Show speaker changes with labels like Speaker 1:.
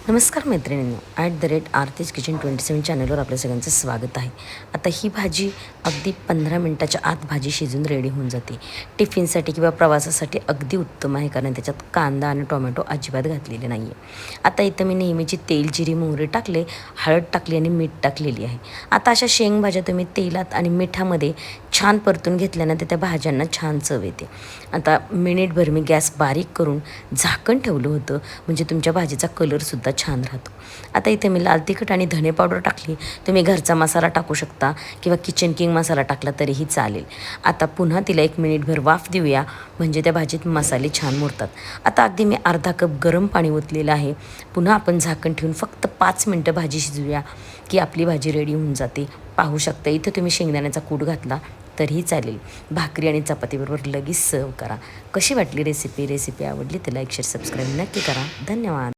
Speaker 1: नमस्कार मैत्रिणींनो, @आरतीज किचन 27 चॅनलवर आपल्या सगळ्यांचं स्वागत आहे. आता ही भाजी अगदी 15 मिनटाच्या आत भाजी शिजून रेडी होऊन जाते. टिफिनसाठी किंवा प्रवासासाठी अगदी उत्तम आहे, कारण त्याच्यात कांदा आणि टोमॅटो अजिबात घातलेले नाही आहे. आता इथं मी नेहमीची तेल, जिरी, मोहरी टाकले, हळद टाकली आणि मीठ टाकलेली आहे. आता अशा शेंगभाज्या तुम्ही तेलात आणि मिठामध्ये छान परतून घेतल्यानंतर त्या भाज्यांना छान चव येते. आता मिनिटभर मी गॅस बारीक करून झाकण ठेवलं होतं, म्हणजे तुमच्या भाजीचा कलरसुद्धा छान राहतो. आता इथे मी लाल तिखट आणि धने पावडर टाकली. तुम्ही घरचा मसाला टाकू शकता किंवा किचन किंग मसाला टाकला तरीही चालेल. आता पुन्हा तिला 1 मिनिटभर वाफ देऊया, म्हणजे त्या भाजीत मसाले छान मुरतात. आता अगदी मी अर्धा कप गरम पाणी ओतलेलं आहे. पुन्हा आपण झाकण ठेवून फक्त 5 मिनटं भाजी शिजवूया, की आपली भाजी रेडी होऊन जाते. पाहू शकता इथं तुम्ही शेंगदाण्याचा कूट घातला तरीही चालेल. भाकरी आणि चपातीबरोबर लगेच सर्व करा. कशी वाटली रेसिपी आवडली तर लाईक, शेअर, सबस्क्राईब नक्की करा. धन्यवाद.